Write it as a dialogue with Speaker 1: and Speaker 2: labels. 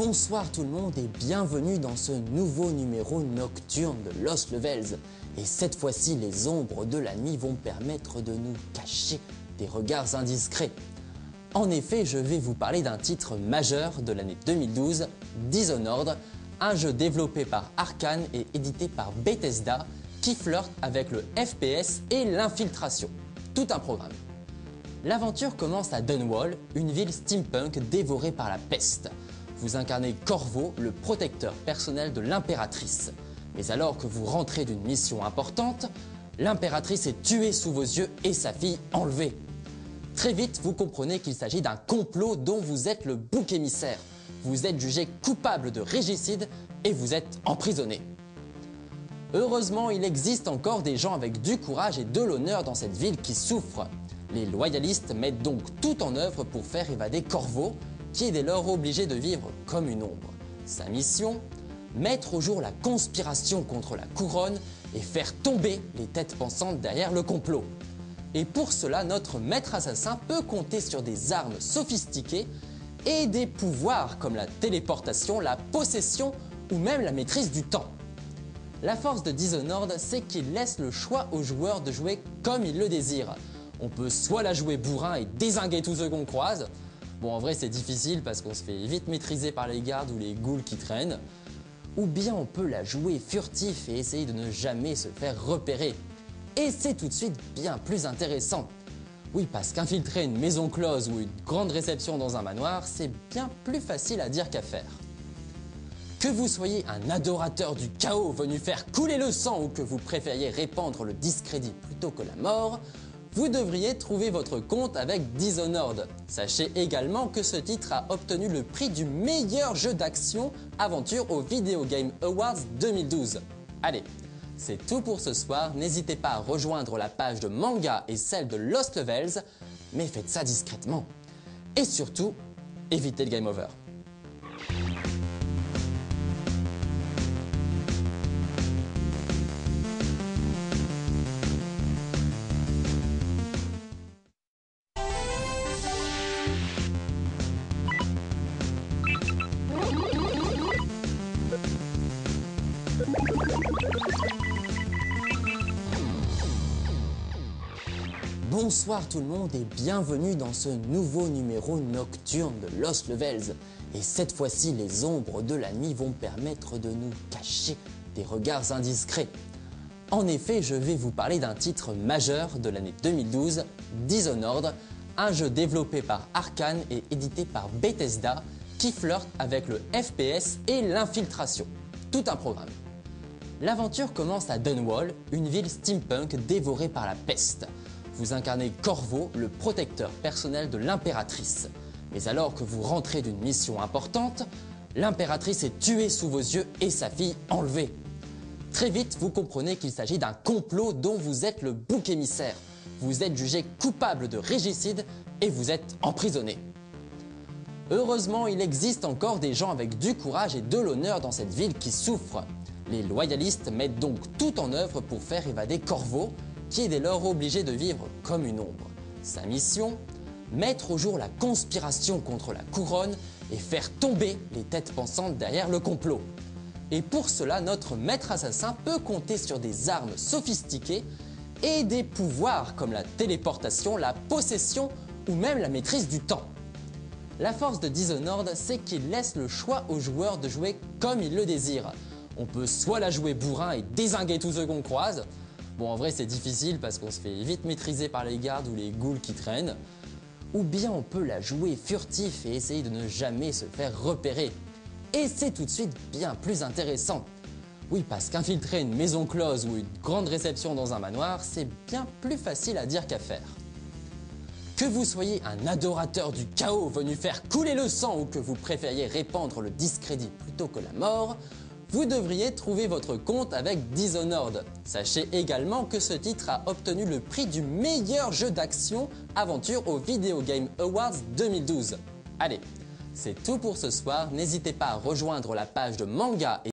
Speaker 1: Bonsoir tout le monde et bienvenue dans ce nouveau numéro nocturne de Lost Levels. Et cette fois-ci, les ombres de la nuit vont permettre de nous cacher des regards indiscrets. En effet, je vais vous parler d'un titre majeur de l'année 2012, Dishonored, un jeu développé par Arkane et édité par Bethesda qui flirte avec le FPS et l'infiltration. Tout un programme. L'aventure commence à Dunwall, une ville steampunk dévorée par la peste. Vous incarnez Corvo, le protecteur personnel de l'impératrice. Mais alors que vous rentrez d'une mission importante, l'impératrice est tuée sous vos yeux et sa fille enlevée. Très vite, vous comprenez qu'il s'agit d'un complot dont vous êtes le bouc émissaire. Vous êtes jugé coupable de régicide et vous êtes emprisonné. Heureusement, il existe encore des gens avec du courage et de l'honneur dans cette ville qui souffrent. Les loyalistes mettent donc tout en œuvre pour faire évader Corvo, qui est dès lors obligé de vivre comme une ombre. Sa mission ? Mettre au jour la conspiration contre la couronne et faire tomber les têtes pensantes derrière le complot. Et pour cela, notre maître assassin peut compter sur des armes sophistiquées et des pouvoirs comme la téléportation, la possession ou même la maîtrise du temps. La force de Dishonored, c'est qu'il laisse le choix aux joueurs de jouer comme ils le désirent. On peut soit la jouer bourrin et dézinguer tous ceux qu'on croise. Bon, en vrai, c'est difficile parce qu'on se fait vite maîtriser par les gardes ou les ghouls qui traînent. Ou bien on peut la jouer furtif et essayer de ne jamais se faire repérer. Et c'est tout de suite bien plus intéressant. Oui, parce qu'infiltrer une maison close ou une grande réception dans un manoir, c'est bien plus facile à dire qu'à faire. Que vous soyez un adorateur du chaos venu faire couler le sang ou que vous préfériez répandre le discrédit plutôt que la mort, vous devriez trouver votre compte avec Dishonored. Sachez également que ce titre a obtenu le prix du meilleur jeu d'action-aventure au Video Game Awards 2012. Allez, c'est tout pour ce soir. N'hésitez pas à rejoindre la page de manga et celle de Lost Levels, mais faites ça discrètement. Et surtout, évitez le game over. Bonsoir tout le monde et bienvenue dans ce nouveau numéro nocturne de Lost Levels. Et cette fois-ci, les ombres de la nuit vont permettre de nous cacher des regards indiscrets. En effet, je vais vous parler d'un titre majeur de l'année 2012, Dishonored, un jeu développé par Arkane et édité par Bethesda qui flirte avec le FPS et l'infiltration. Tout un programme. L'aventure commence à Dunwall, une ville steampunk dévorée par la peste. Vous incarnez Corvo, le protecteur personnel de l'impératrice. Mais alors que vous rentrez d'une mission importante, l'impératrice est tuée sous vos yeux et sa fille enlevée. Très vite, vous comprenez qu'il s'agit d'un complot dont vous êtes le bouc émissaire. Vous êtes jugé coupable de régicide et vous êtes emprisonné. Heureusement, il existe encore des gens avec du courage et de l'honneur dans cette ville qui souffrent. Les loyalistes mettent donc tout en œuvre pour faire évader Corvo, qui est dès lors obligé de vivre comme une ombre. Sa mission ? Mettre au jour la conspiration contre la couronne et faire tomber les têtes pensantes derrière le complot. Et pour cela, notre maître assassin peut compter sur des armes sophistiquées et des pouvoirs comme la téléportation, la possession ou même la maîtrise du temps. La force de Dishonored, c'est qu'il laisse le choix aux joueurs de jouer comme ils le désirent. On peut soit la jouer bourrin et dézinguer tous ceux qu'on croise. Bon, en vrai, c'est difficile parce qu'on se fait vite maîtriser par les gardes ou les ghouls qui traînent. Ou bien on peut la jouer furtif et essayer de ne jamais se faire repérer. Et c'est tout de suite bien plus intéressant. Oui, parce qu'infiltrer une maison close ou une grande réception dans un manoir, c'est bien plus facile à dire qu'à faire. Que vous soyez un adorateur du chaos venu faire couler le sang ou que vous préfériez répandre le discrédit plutôt que la mort, vous devriez trouver votre compte avec Dishonored. Sachez également que ce titre a obtenu le prix du meilleur jeu d'action-aventure au Video Game Awards 2012. Allez, c'est tout pour ce soir. N'hésitez pas à rejoindre la page de manga et